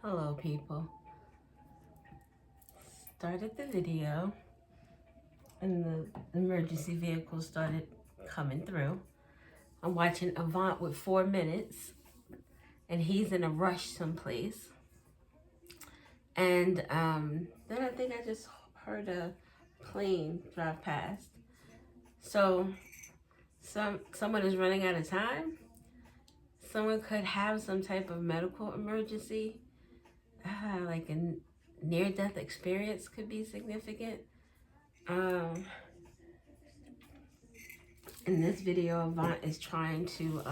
Hello people. Started the video and the emergency vehicle started coming through. I'm watching Avant with 4 minutes and he's in a rush someplace. And then I think I just heard a plane drive past. So someone is running out of time. Someone could have some type of medical emergency. Like a near-death experience could be significant. In this video, Avant is trying to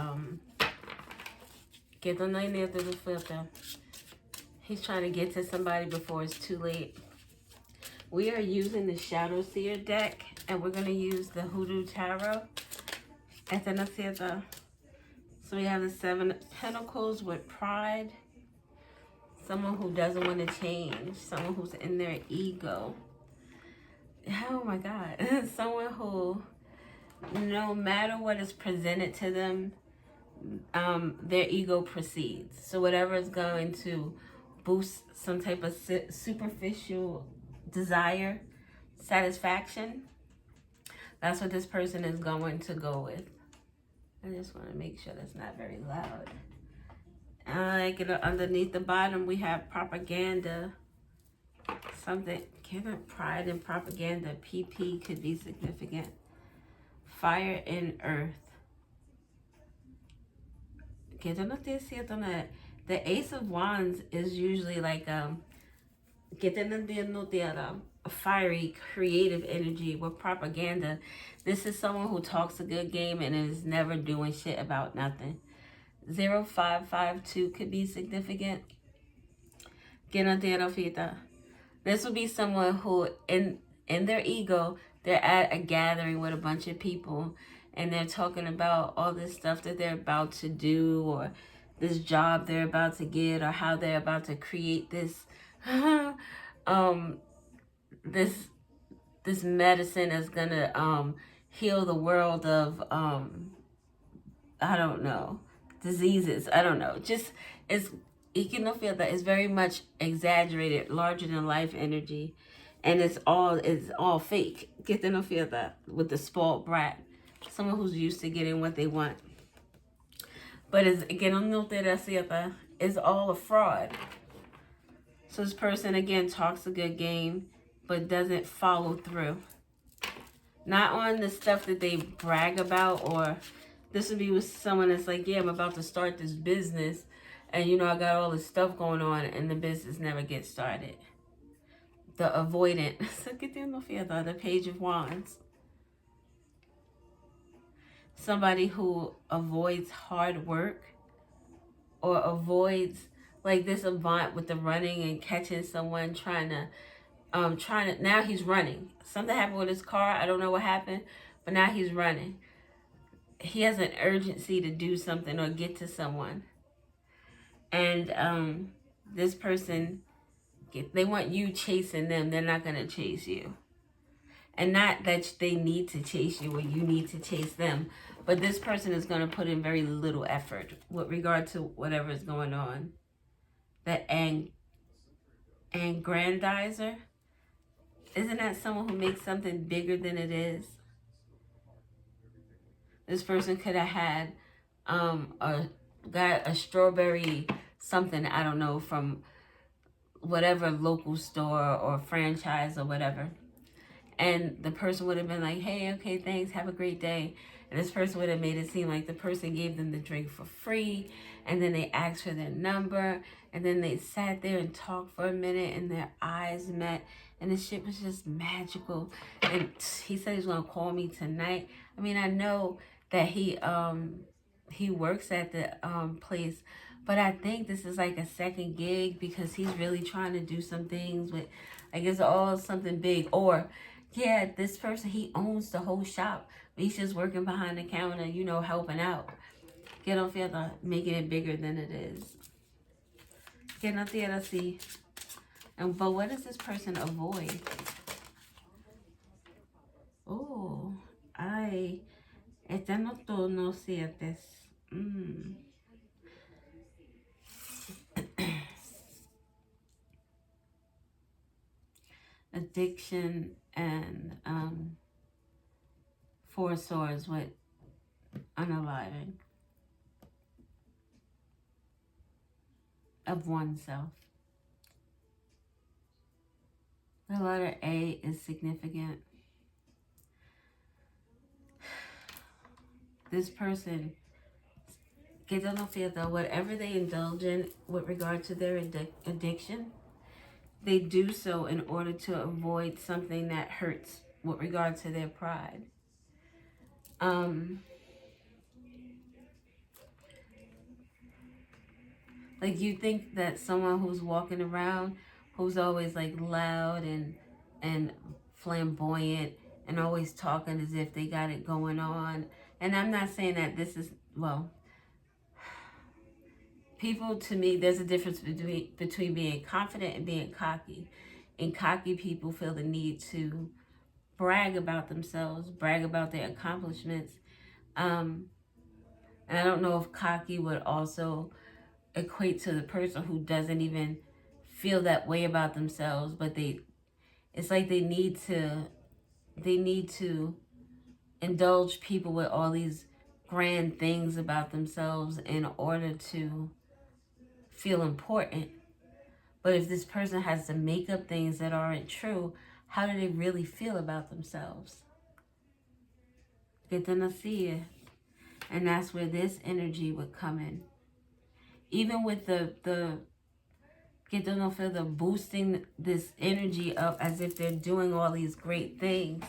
get the name near through the filter. He's trying to get to somebody before it's too late. We are using the Shadow Seer deck, and we're going to use the Hoodoo Tarot. So we have the 7 of Pentacles with pride. Someone who doesn't want to change. Someone who's in their ego. Oh my God. Someone who, no matter what is presented to them, their ego proceeds. So whatever is going to boost some type of superficial desire, satisfaction, that's what this person is going to go with. I just want to make sure that's not very loud. Like underneath the bottom, we have propaganda. Something, given pride and propaganda, PP could be significant. Fire and earth. The Ace of Wands is usually like a fiery, creative energy with propaganda. This is someone who talks a good game and is never doing shit about nothing. 0552 could be significant. This would be someone who, in their ego, they're at a gathering with a bunch of people and they're talking about all this stuff that they're about to do, or this job they're about to get, or how they're about to create this this medicine is gonna heal the world of I don't know, diseases. I don't know. Just you can feel that it's very much exaggerated, larger than life energy, and it's all fake. Get to feel that with the spoiled brat, someone who's used to getting what they want. But it's all a fraud. So this person again talks a good game, but doesn't follow through. Not on the stuff that they brag about, or this would be with someone that's like, yeah, I'm about to start this business, and you know, I got all this stuff going on, and the business never gets started. The avoidant. The Page of Wands. Somebody who avoids hard work, or avoids, like this Avant with the running and catching someone trying to, now he's running. Something happened with his car. I don't know what happened, but now he's running. He has an urgency to do something or get to someone. And this person, they want you chasing them. They're not going to chase you. And not that they need to chase you or you need to chase them. But this person is going to put in very little effort with regard to whatever is going on. That aggrandizer. Isn't that someone who makes something bigger than it is? This person could have had got a strawberry something, I don't know, from whatever local store or franchise or whatever. And the person would have been like, hey, okay, thanks, have a great day. And this person would have made it seem like the person gave them the drink for free. And then they asked for their number. And then they sat there and talked for a minute and their eyes met. And the shit was just magical. And he said he's going to call me tonight. I mean, I know that he works at the place. But I think this is like a second gig because he's really trying to do some things with, I guess, all something big. Or, yeah, this person, he owns the whole shop. But he's just working behind the counter, you know, helping out. Que no feel making it bigger than it is. Que no te así. But what does this person avoid? Oh, esta no sientes. addiction and Four Swords with unaliving of oneself. The letter A is significant. This person, whatever they indulge in with regard to their addiction, they do so in order to avoid something that hurts with regard to their pride. Like, you think that someone who's walking around, who's always like loud and flamboyant and always talking as if they got it going on. And I'm not saying that this is, well, people, to me, there's a difference between being confident and being cocky. And cocky people feel the need to brag about themselves, brag about their accomplishments. And I don't know if cocky would also equate to the person who doesn't even feel that way about themselves, but it's like they need to indulge people with all these grand things about themselves in order to feel important. But if this person has to make up things that aren't true, how do they really feel about themselves? Get them to see it. And that's where this energy would come in. Even with the boosting this energy up as if they're doing all these great things,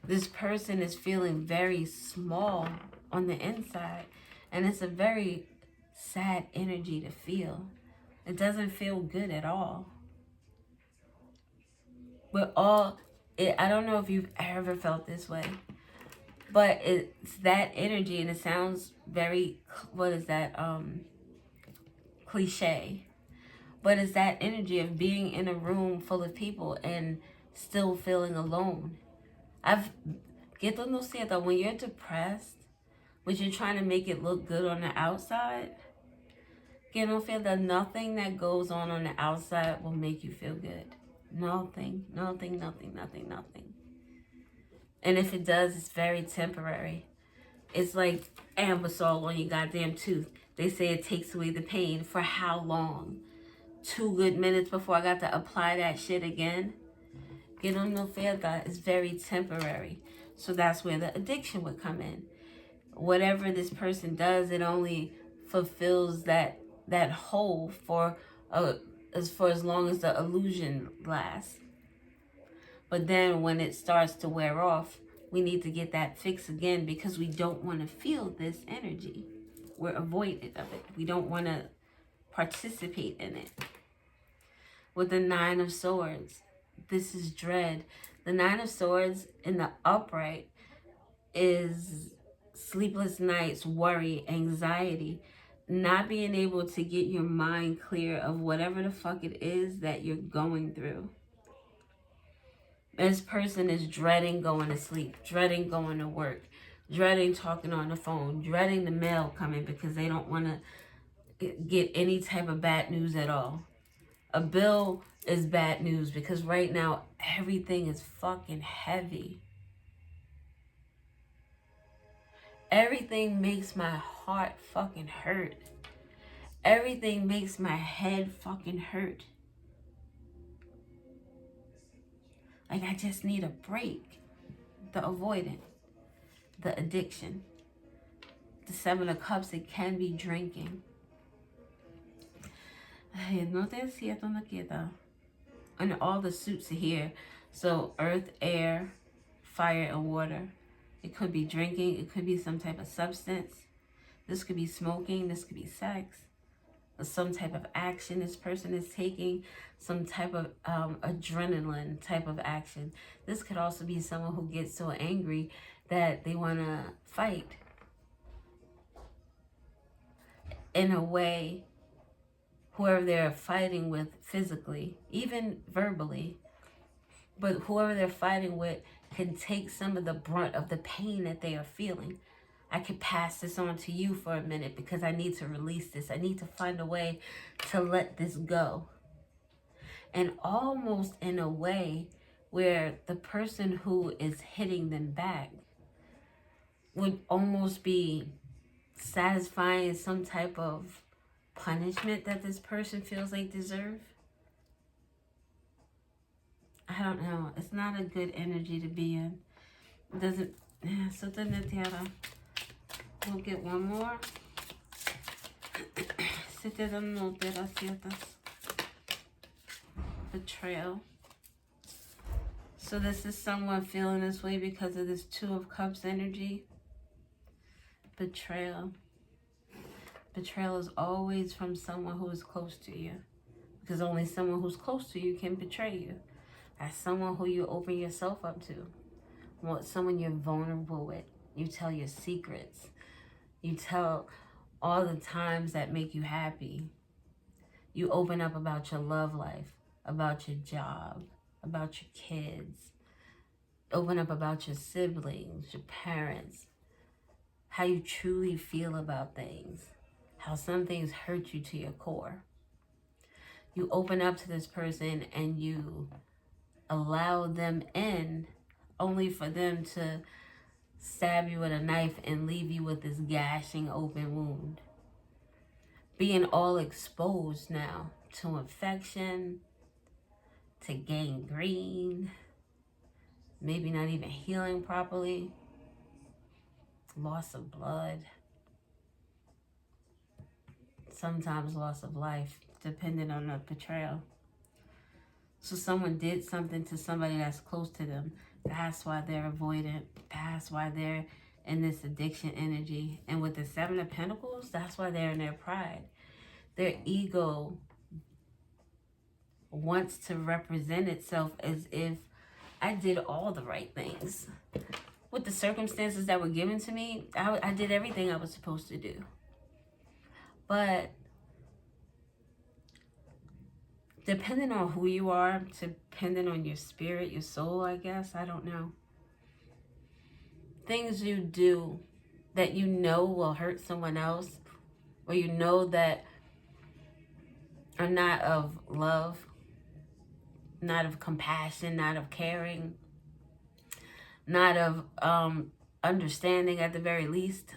this person is feeling very small on the inside. And it's a very sad energy to feel. It doesn't feel good at all. I don't know if you've ever felt this way, but it's that energy, and it sounds very, cliche, but it's that energy of being in a room full of people and still feeling alone. When you're depressed, but you're trying to make it look good on the outside, feel that nothing that goes on the outside will make you feel good. Nothing. And if it does, it's very temporary. It's like Ambisol on your goddamn tooth. They say it takes away the pain. For how long? 2 good minutes before I got to apply that shit again. It's very temporary. So that's where the addiction would come in. Whatever this person does, it only fulfills that hole for as long as the illusion lasts. But then when it starts to wear off, we need to get that fixed again, because we don't want to feel this energy. We're avoidant of it. We don't want to participate in it. With the Nine of Swords, this is dread. The Nine of Swords in the upright is sleepless nights, worry, anxiety, not being able to get your mind clear of whatever the fuck it is that you're going through. This person is dreading going to sleep, dreading going to work, dreading talking on the phone, dreading the mail coming because they don't want to get any type of bad news at all. A bill is bad news because right now everything is fucking heavy. Everything makes my heart fucking hurt. Everything makes my head fucking hurt. Like, I just need a break. The avoidant. The addiction. The Seven of Cups, it can be drinking. And all the suits are here. So earth, air, fire, and water. It could be drinking. It could be some type of substance. This could be smoking. This could be sex. Or some type of action this person is taking. Some type of adrenaline type of action. This could also be someone who gets so angry that they want to fight. In a way, whoever they're fighting with physically, even verbally, but whoever they're fighting with can take some of the brunt of the pain that they are feeling. I could pass this on to you for a minute because I need to release this. I need to find a way to let this go. And almost in a way, where the person who is hitting them back would almost be satisfying some type of punishment that this person feels like deserve. I don't know. It's not a good energy to be in. It doesn't. Yeah, so then the tierra. We'll get one more. Betrayal. So this is someone feeling this way because of this Two of Cups energy. Betrayal. Betrayal is always from someone who is close to you. Because only someone who's close to you can betray you. That's someone who you open yourself up to. Someone you're vulnerable with. You tell your secrets. You tell all the times that make you happy. You open up about your love life, about your job, about your kids. Open up about your siblings, your parents. How you truly feel about things. How some things hurt you to your core. You open up to this person and you allow them in only for them to stab you with a knife and leave you with this gashing open wound. Being all exposed now to infection, to gangrene, maybe not even healing properly, loss of blood, sometimes loss of life, depending on the betrayal. So someone did something to somebody that's close to them. That's why they're avoidant. That's why they're in this addiction energy. And with the Seven of Pentacles, that's why they're in their pride. Their ego wants to represent itself as if I did all the right things. With the circumstances that were given to me, I did everything I was supposed to do. But depending on who you are, depending on your spirit, your soul, I guess, I don't know. Things you do that you know will hurt someone else, or you know that are not of love, not of compassion, not of caring, not of understanding at the very least.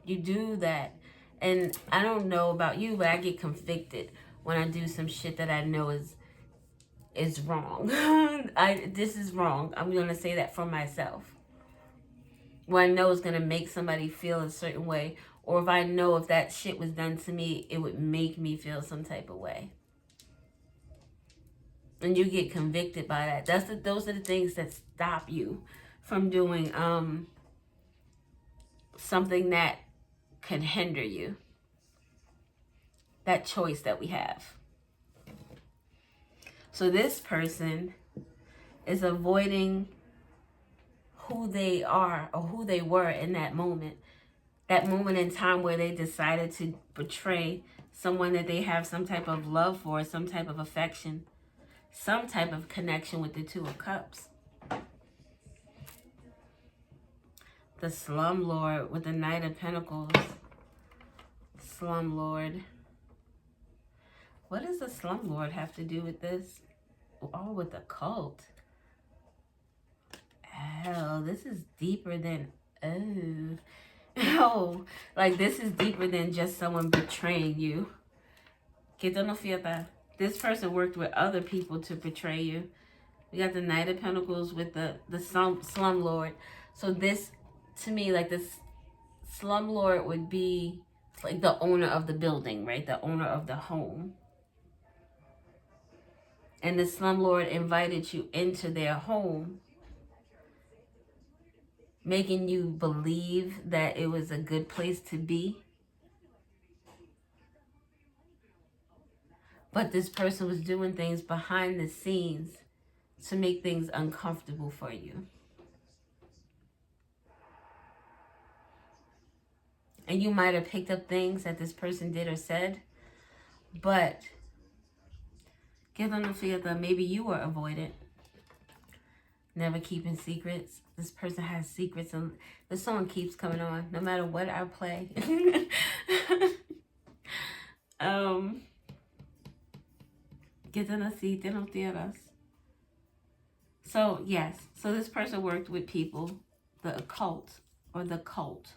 You do that. And I don't know about you, but I get convicted when I do some shit that I know is wrong. This is wrong. I'm going to say that for myself. When I know it's going to make somebody feel a certain way. Or if I know if that shit was done to me, it would make me feel some type of way. And you get convicted by that. Those are the things that stop you from doing something that can hinder you. That choice that we have. So this person is avoiding who they are or who they were in that moment. That moment in time where they decided to betray someone that they have some type of love for, some type of affection, some type of connection with the Two of Cups. The Slumlord with the Knight of Pentacles. Slumlord. What does the Slumlord have to do with this? Oh, with the cult. Oh, this is deeper than... Oh, like this is deeper than just someone betraying you. This person worked with other people to betray you. We got the Knight of Pentacles with the Slumlord. So this, to me, like this Slumlord would be like the owner of the building, right? The owner of the home. And the slumlord invited you into their home, making you believe that it was a good place to be. But this person was doing things behind the scenes to make things uncomfortable for you. And you might have picked up things that this person did or said, but maybe you were avoidant. Never keeping secrets. This person has secrets, and the song keeps coming on no matter what I play. So, yes. So this person worked with people, the occult or the cult.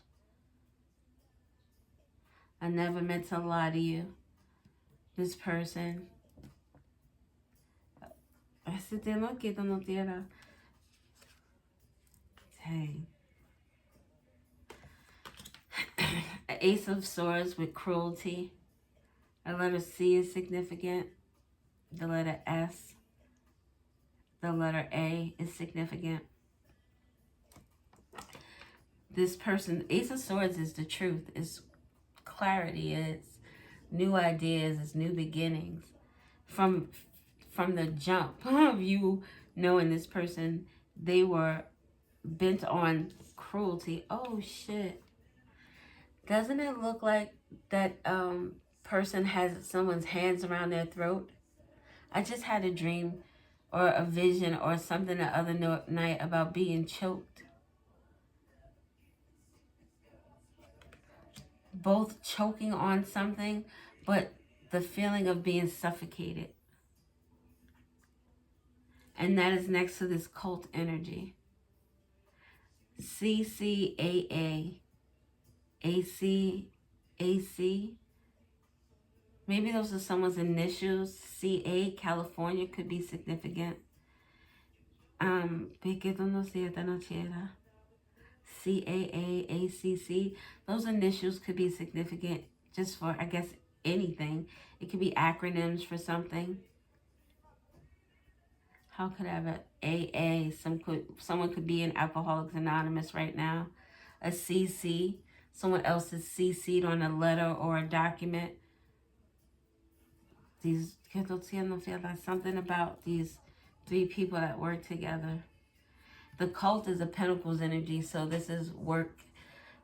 I never meant to lie to you. This person. Hey. An Ace of Swords with cruelty. The letter C is significant. The letter S. The letter A is significant. This person, Ace of Swords is the truth. It's clarity. It's new ideas. It's new beginnings. From the jump of you knowing this person, they were bent on cruelty. Oh, shit. Doesn't it look like that person has someone's hands around their throat? I just had a dream or a vision or something the other night about being choked. Both choking on something, but the feeling of being suffocated. And that is next to this cult energy. CCAA. AC. Maybe those are someone's initials. CA, California, could be significant. CAAACC. Those initials could be significant just for, I guess, anything. It could be acronyms for something. How could I have an AA? Someone could be in Alcoholics Anonymous right now. A CC. Someone else is CC'd on a letter or a document. Something about these three people that work together. The cult is a Pentacles energy, so this is work.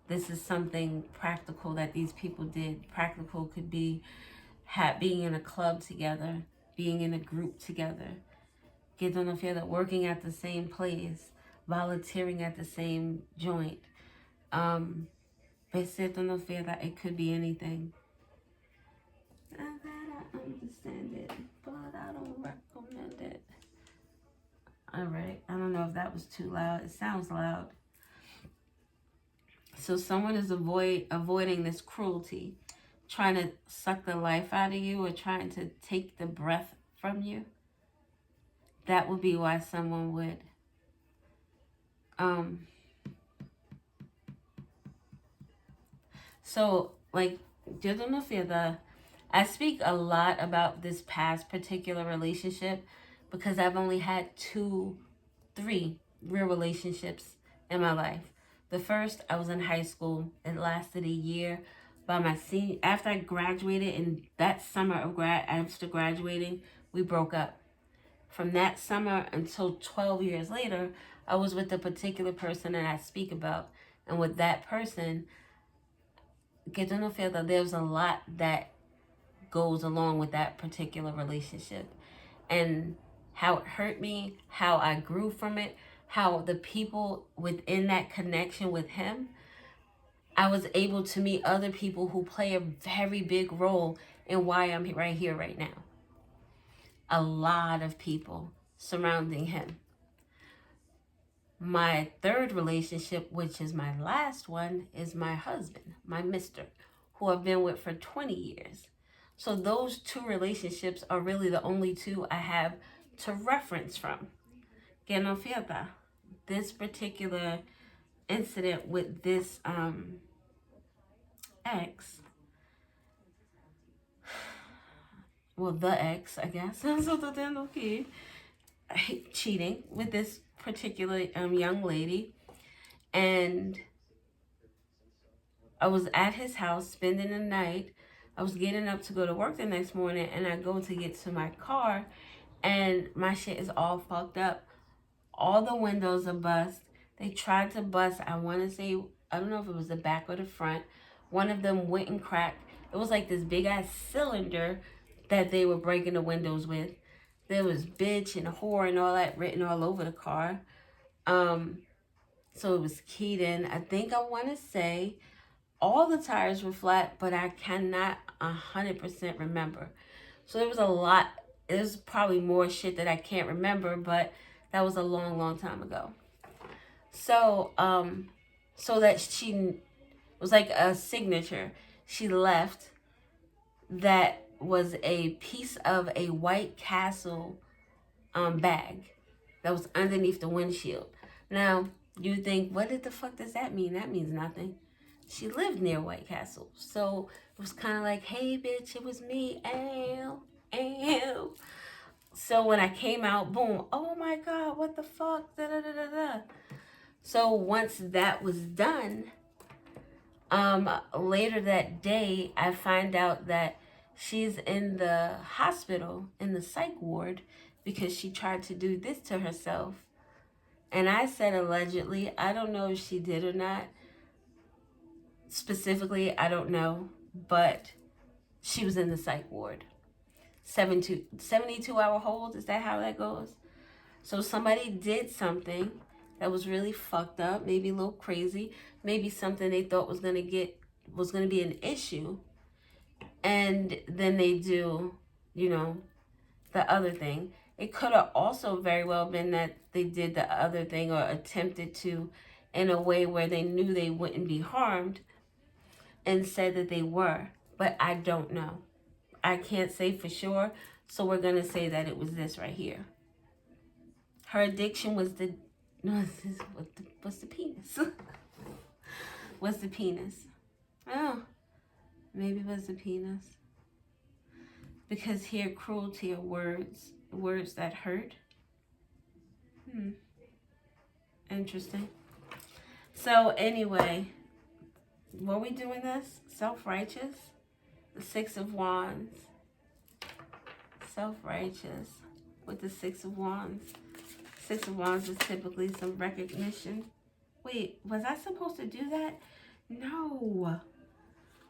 This is something practical that these people did. Practical could be being in a club together, being in a group together. Working at the same place, volunteering at the same joint. It could be anything. I understand it, but I don't recommend it. Alright, I don't know if that was too loud. It sounds loud. So someone is avoiding this cruelty, trying to suck the life out of you or trying to take the breath from you. That would be why someone would. So, like, I speak a lot about this past particular relationship because I've only had 3 real relationships in my life. The first, I was in high school. It lasted a year. By my after I graduated, and that summer of after graduating, we broke up. From that summer until 12 years later, I was with the particular person that I speak about. And with that person, there's a lot that goes along with that particular relationship. And how it hurt me, how I grew from it, how the people within that connection with him, I was able to meet other people who play a very big role in why I'm right here right now. A lot of people surrounding him. My third relationship, which is my last one, is my husband, my mister, who I've been with for 20 years. So those 2 relationships are really the only 2 I have to reference from. This particular incident with this ex, well, the ex, I guess, cheating with this particular young lady, and I was at his house spending the night. I was getting up to go to work the next morning, and I go to get to my car, and my shit is all fucked up. All the windows are bust. They tried to bust, I want to say, I don't know if it was the back or the front. One of them went and cracked. It was like this big ass cylinder that they were breaking the windows with. There was bitch and whore and all that written all over the car. So it was keyed in. I think I want to say all the tires were flat, but I cannot 100% remember. So there was a lot There's probably more shit that I can't remember, but that was a long, long time ago. So, so that she was like a signature. She left that was a piece of a White Castle bag that was underneath the windshield. Now, you think, what the fuck does that mean? That means nothing. She lived near White Castle. So it was kind of like, hey, bitch, it was me. Ow, ow. So when I came out, boom, oh my God, what the fuck? Da, da, da, da, da. So once that was done, later that day, I find out that she's in the hospital, in the psych ward, because she tried to do this to herself. And I said allegedly. I don't know if she did or not. Specifically, I don't know. But she was in the psych ward. 72-hour hold, is that how that goes? So somebody did something that was really fucked up, maybe a little crazy, maybe something they thought was gonna be an issue. And then they do, the other thing. It could have also very well been that they did the other thing or attempted to in a way where they knew they wouldn't be harmed and said that they were. But I don't know. I can't say for sure. So we're going to say that it was this right here. Her addiction was what's the penis? What's the penis? Oh, maybe it was the penis. Because here, cruelty are words that hurt. Interesting. So anyway, were we doing this? Self-righteous? The Six of Wands. Self-righteous with the Six of Wands. Six of Wands is typically some recognition. Wait, was I supposed to do that? No.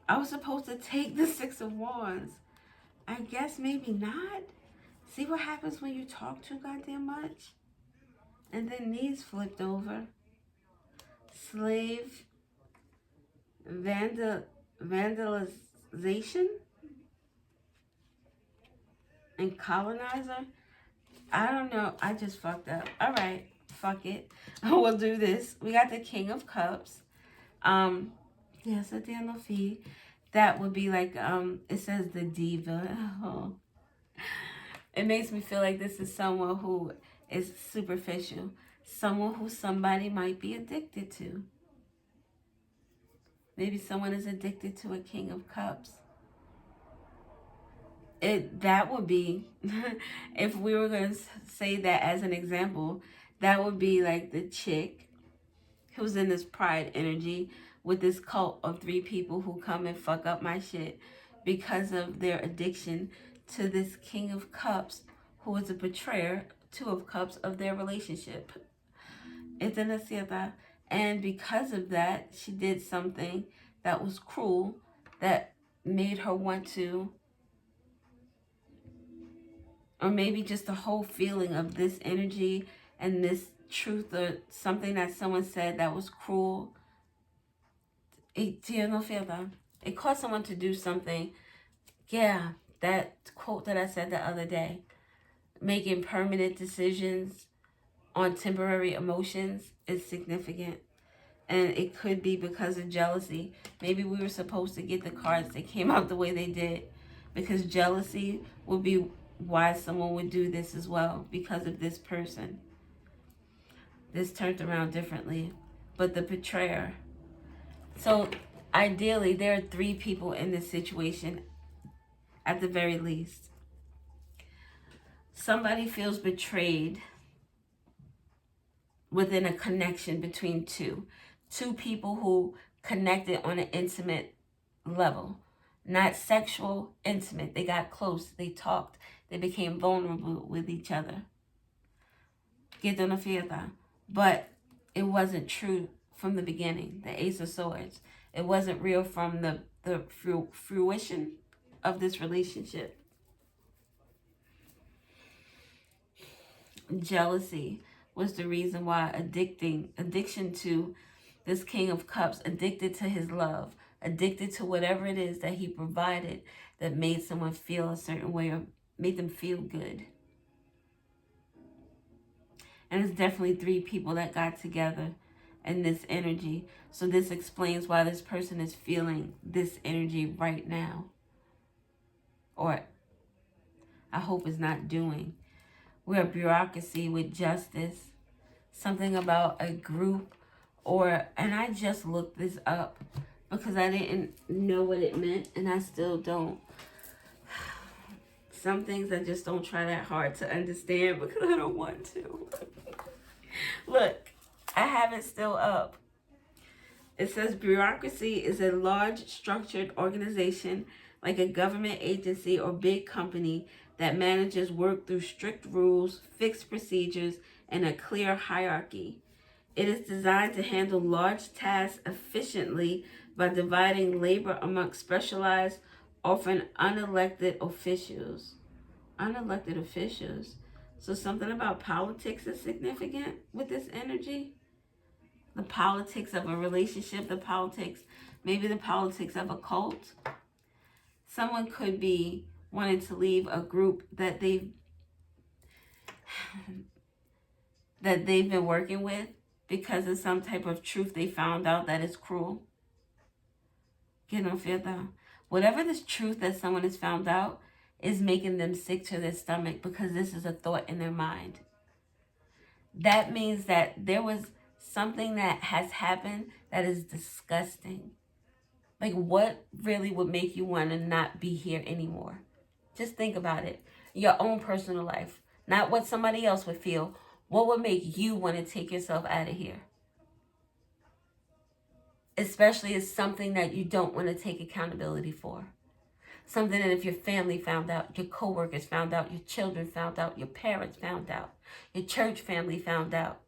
I was supposed to take the Six of Wands. I guess maybe not. See what happens when you talk too goddamn much? And then these flipped over. Slave. Vandalization. And colonizer. I don't know. I just fucked up. All right. Fuck it. We'll do this. We got the King of Cups. Yes, a Daniel fee. That would be like, it says the diva. Oh. It makes me feel like this is someone who is superficial. Someone who somebody might be addicted to. Maybe someone is addicted to a King of Cups. That would be, if we were going to say that as an example, that would be like the chick who's in this pride energy with this cult of 3 people who come and fuck up my shit because of their addiction to this King of Cups, who is a betrayer, 2 of Cups, of their relationship. And because of that, she did something that was cruel, that made her want to, or maybe just the whole feeling of this energy and this truth, or something that someone said that was cruel. It caused someone to do something. Yeah, that quote that I said the other day. Making permanent decisions on temporary emotions is significant. And it could be because of jealousy. Maybe we were supposed to get the cards that came out the way they did. Because jealousy would be why someone would do this as well. Because of this person. This turned around differently. But the betrayer. So ideally, there are 3 people in this situation at the very least. Somebody feels betrayed within a connection between 2 people who connected on an intimate level. Not sexual, intimate. They got close. They talked. They became vulnerable with each other. But it wasn't true from the beginning. The Ace of Swords. It wasn't real from the fruition of this relationship. Jealousy was the reason why addiction to this King of Cups, addicted to his love, addicted to whatever it is that he provided that made someone feel a certain way, or made them feel good. And it's definitely 3 people that got together in this energy. So this explains why this person is feeling this energy right now. Or I hope is not doing. We're a bureaucracy with justice. Something about a group and I just looked this up because I didn't know what it meant, and I still don't. Some things I just don't try that hard to understand because I don't want to. Look, I have it still up. It says bureaucracy is a large structured organization like a government agency or big company that manages work through strict rules, fixed procedures, and a clear hierarchy. It is designed to handle large tasks efficiently by dividing labor amongst specialized, often unelected officials. Unelected officials. So something about politics is significant with this energy. The politics of a relationship, maybe the politics of a cult. Someone could be wanting to leave a group that they've been working with because of some type of truth they found out that is cruel. Que no fierda. Whatever this truth that someone has found out is making them sick to their stomach because this is a thought in their mind. That means that there was something that has happened that is disgusting. Like, what really would make you want to not be here anymore? Just think about it. Your own personal life, not what somebody else would feel. What would make you want to take yourself out of here? Especially as something that you don't want to take accountability for. Something that if your family found out, your coworkers found out, your children found out, your parents found out, your church family found out,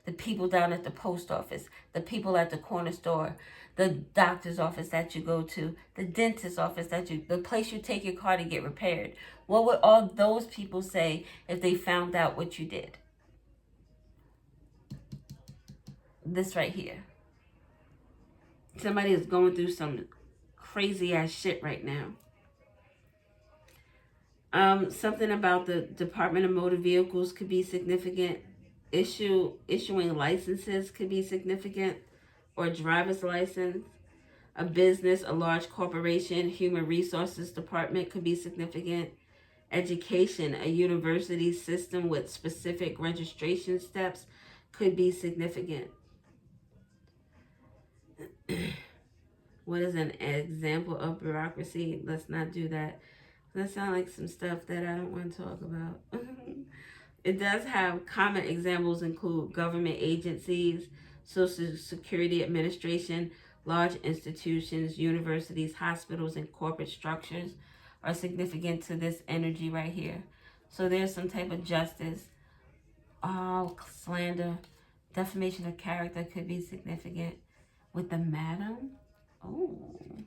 the people down at the post office, the people at the corner store, the doctor's office that you go to, the dentist's office the place you take your car to get repaired. What would all those people say if they found out what you did? This right here. Somebody is going through some crazy ass shit right now. Something about the Department of Motor Vehicles could be significant. Issuing licenses could be significant, or driver's license. A business, a large corporation, human resources department could be significant. Education, a university system with specific registration steps could be significant. What is an example of bureaucracy? Let's not do that. That sounds like some stuff that I don't want to talk about. It does have common examples include government agencies, Social Security Administration, large institutions, universities, hospitals, and corporate structures are significant to this energy right here. So there's some type of justice. Oh, slander, defamation of character could be significant. With the madam, oh,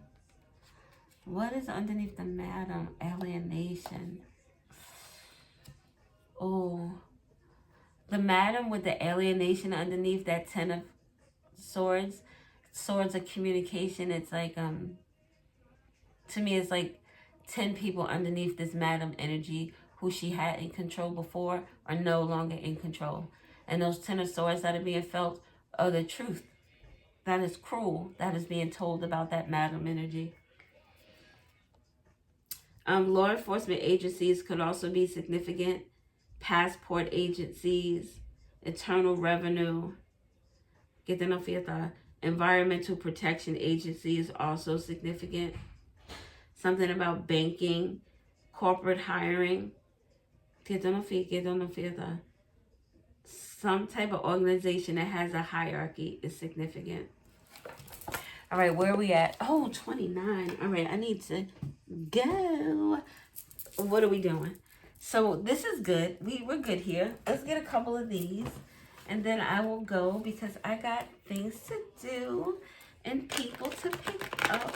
what is underneath the madam? Alienation. Oh, the madam with the alienation underneath that 10 of swords. Swords of communication. It's like, to me, it's like 10 people underneath this madam energy who she had in control before are no longer in control. And those 10 of swords that are being felt are the truth. That is cruel. That is being told about that madam energy. Law enforcement agencies could also be significant. Passport agencies, internal revenue, environmental protection agencies also significant. Something about banking, corporate hiring, some type of organization that has a hierarchy is significant. All right, where are we at? Oh, 29. All right, I need to go. What are we doing? So this is good. We're good here. Let's get a couple of these. And then I will go because I got things to do and people to pick up.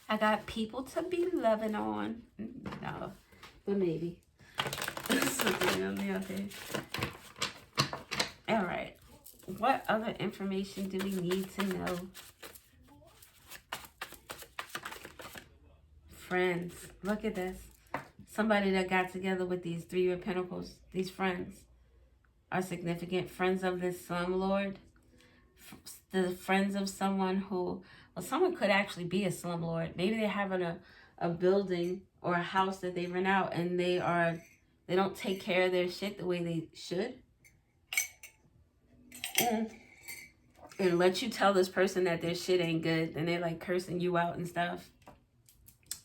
I got people to be loving on. No, but maybe. Something on the other. All right. What other information do we need to know? friends. Look at this. Somebody that got together with these Three of Pentacles. These friends are significant. Friends of this slumlord. The friends of someone who, well, someone could actually be a slumlord. Maybe they're having a building or a house that they rent out, and they don't take care of their shit the way they should. And let you tell this person that their shit ain't good, and they're like cursing you out and stuff.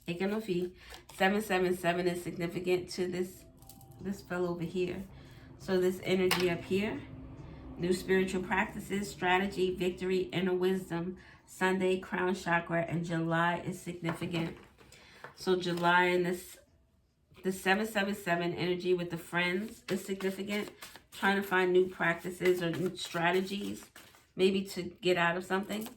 Taking a fee. 777 is significant to this fellow over here. So this energy up here. New spiritual practices, strategy, victory, inner wisdom. Sunday, crown chakra, and July is significant. So July and the 777 energy with the friends is significant. Trying to find new practices or new strategies, maybe to get out of something.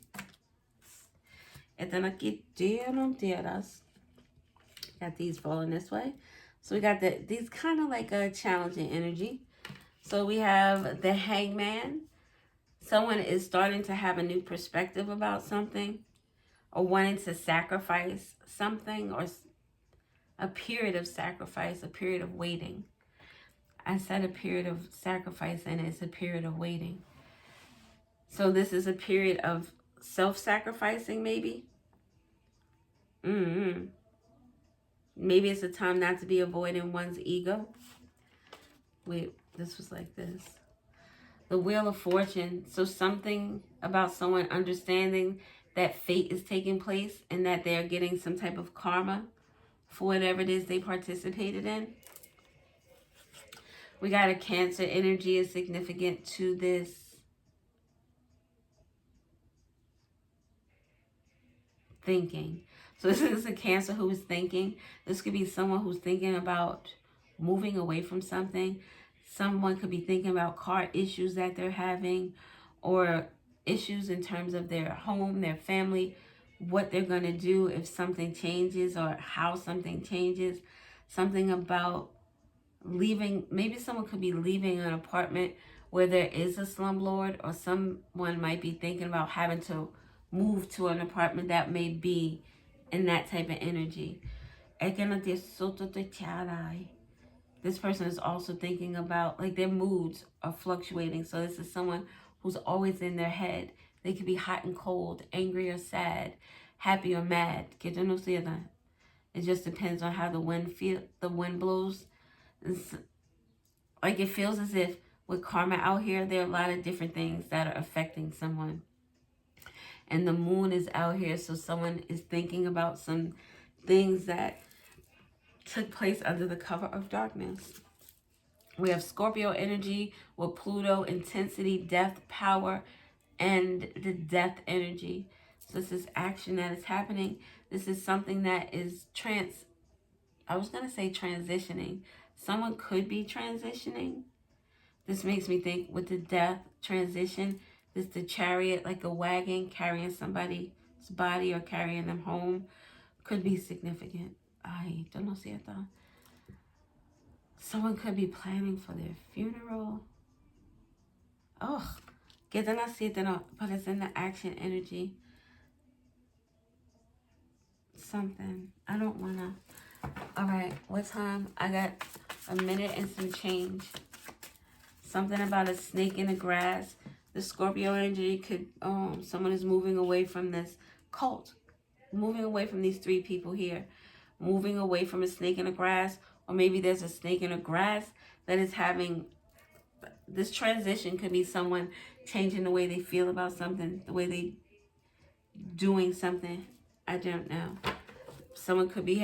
Got these falling this way. So we got these kind of like a challenging energy. So we have the hangman. Someone is starting to have a new perspective about something, or wanting to sacrifice something, or a period of sacrifice, a period of waiting. I said a period of sacrifice, and it's a period of waiting. So this is a period of self-sacrificing, maybe. Maybe it's a time not to be avoiding one's ego. Wait, this was like this. The Wheel of Fortune. So something about someone understanding that fate is taking place and that they're getting some type of karma for whatever it is they participated in. We got a Cancer energy is significant to this thinking. So this is a Cancer who is thinking. This could be someone who's thinking about moving away from something. Someone could be thinking about car issues that they're having, or issues in terms of their home, their family, what they're going to do if something changes, or how something changes. Something about leaving. Maybe someone could be leaving an apartment where there is a slumlord, or someone might be thinking about having to move to an apartment that may be in that type of energy. This person is also thinking about, like, their moods are fluctuating. So this is someone who's always in their head. They could be hot and cold, angry or sad, happy or mad. It just depends on how the wind blows. It's, like, it feels as if with karma out here, there are a lot of different things that are affecting someone. And the moon is out here, so someone is thinking about some things that took place under the cover of darkness. We have Scorpio energy with Pluto, intensity, depth, power, and the death energy. So this is action that is happening. This is something that is transitioning. Someone could be transitioning. This makes me think with the death transition, this the chariot, like a wagon carrying somebody's body or carrying them home, could be significant. Ay, yo no siento. Someone could be planning for their funeral. Oh, but it's in the action energy. Something. I don't want to. All right, what time? I got a minute and some change. Something about a snake in the grass. The Scorpio energy could, someone is moving away from this cult. Moving away from these three people here. Moving away from a snake in the grass. Or maybe there's a snake in the grass that is having... This transition could be someone changing the way they feel about something. The way they doing something. I don't know. Someone could be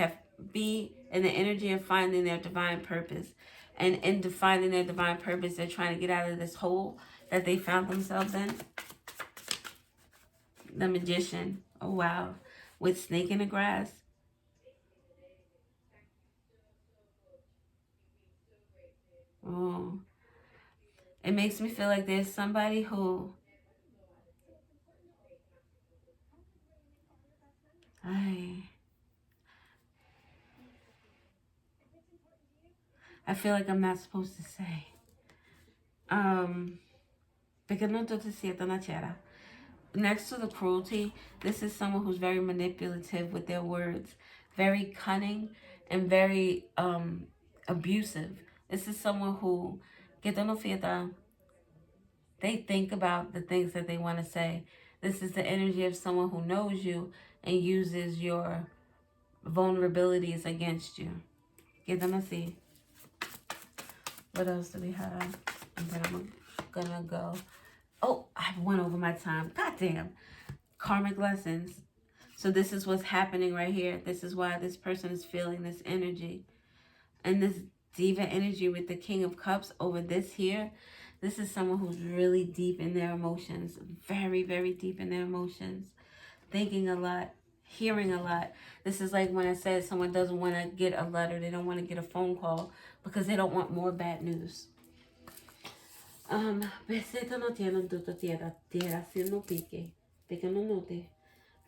in the energy of finding their divine purpose. And in defining their divine purpose, they're trying to get out of this hole that they found themselves in. The Magician. Oh, wow. With snake in the grass. Oh. It makes me feel like there's somebody who... I feel like I'm not supposed to say. Perché non tutto si è una cera. next to the cruelty, this is someone who's very manipulative with their words, very cunning, and very abusive. This is someone who, they think about the things that they want to say. This is the energy of someone who knows you and uses your vulnerabilities against you. Get them a see. What else do we have? And then I'm gonna go. Oh, I went over my time. God damn. Karmic lessons. So this is what's happening right here. This is why this person is feeling this energy. And this diva energy with the King of Cups over this here. This is someone who's really deep in their emotions. Very, very deep in their emotions. Thinking a lot. Hearing a lot. This is like when I said someone doesn't want to get a letter. They don't want to get a phone call because they don't want more bad news. We're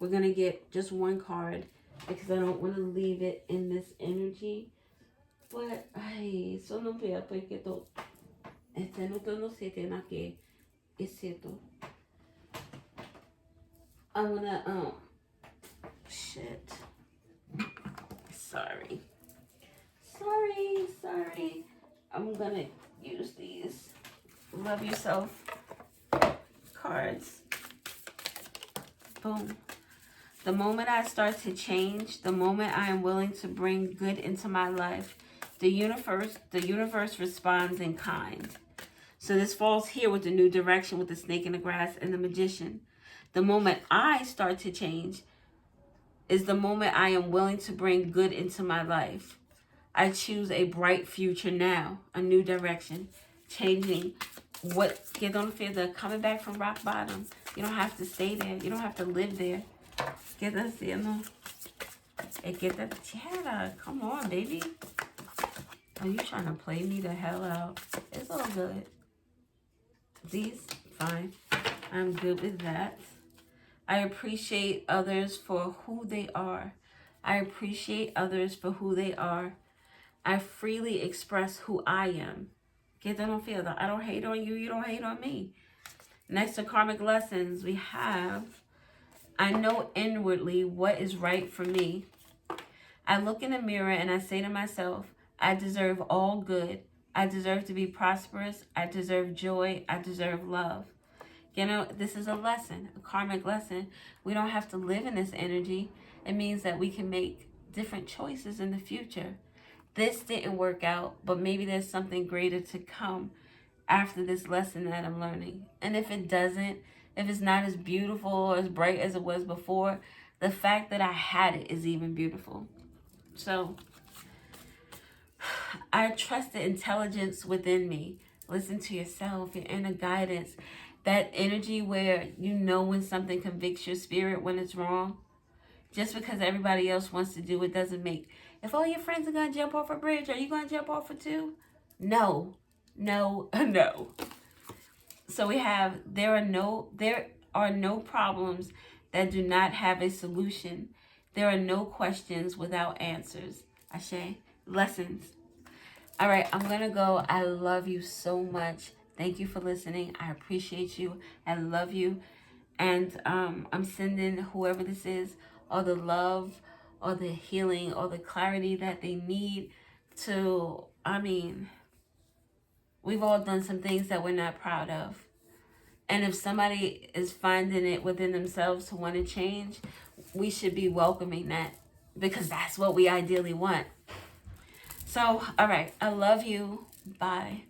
going to get just one card because I don't want to leave it in this energy. But, ay, eso no veo porque todo. No sé, tiene que es cierto. I want to, shit. Sorry. I'm going to use these love yourself cards. Boom. The moment I start to change, the moment I am willing to bring good into my life, the universe responds in kind. So this falls here with the new direction with the snake in the grass and the magician. The moment I start to change is the moment I am willing to bring good into my life. I choose a bright future now, a new direction, changing what, coming back from rock bottom. You don't have to stay there. You don't have to live there. Come on, baby. Are you trying to play me the hell out? It's all good. These, fine. I'm good with that. I appreciate others for who they are. I appreciate others for who they are. I freely express who I am. I don't hate on you. You don't hate on me. Next to karmic lessons, we have, I know inwardly what is right for me. I look in the mirror and I say to myself, I deserve all good. I deserve to be prosperous. I deserve joy. I deserve love. This is a lesson, a karmic lesson. We don't have to live in this energy. It means that we can make different choices in the future. This didn't work out, but maybe there's something greater to come after this lesson that I'm learning. And if it doesn't, if it's not as beautiful or as bright as it was before, the fact that I had it is even beautiful. So I trust the intelligence within me. Listen to yourself, your inner guidance. That energy where you know when something convicts your spirit when it's wrong. Just because everybody else wants to do it doesn't make... If all your friends are going to jump off a bridge, are you going to jump off it too? No. So we have, there are no problems that do not have a solution. There are no questions without answers. Ashe, lessons. All right, I'm going to go. I love you so much. Thank you for listening. I appreciate you. I love you. And I'm sending whoever this is all the love, all the healing, all the clarity that they need to, we've all done some things that we're not proud of. And if somebody is finding it within themselves to want to change, we should be welcoming that because that's what we ideally want. So, all right. I love you. Bye.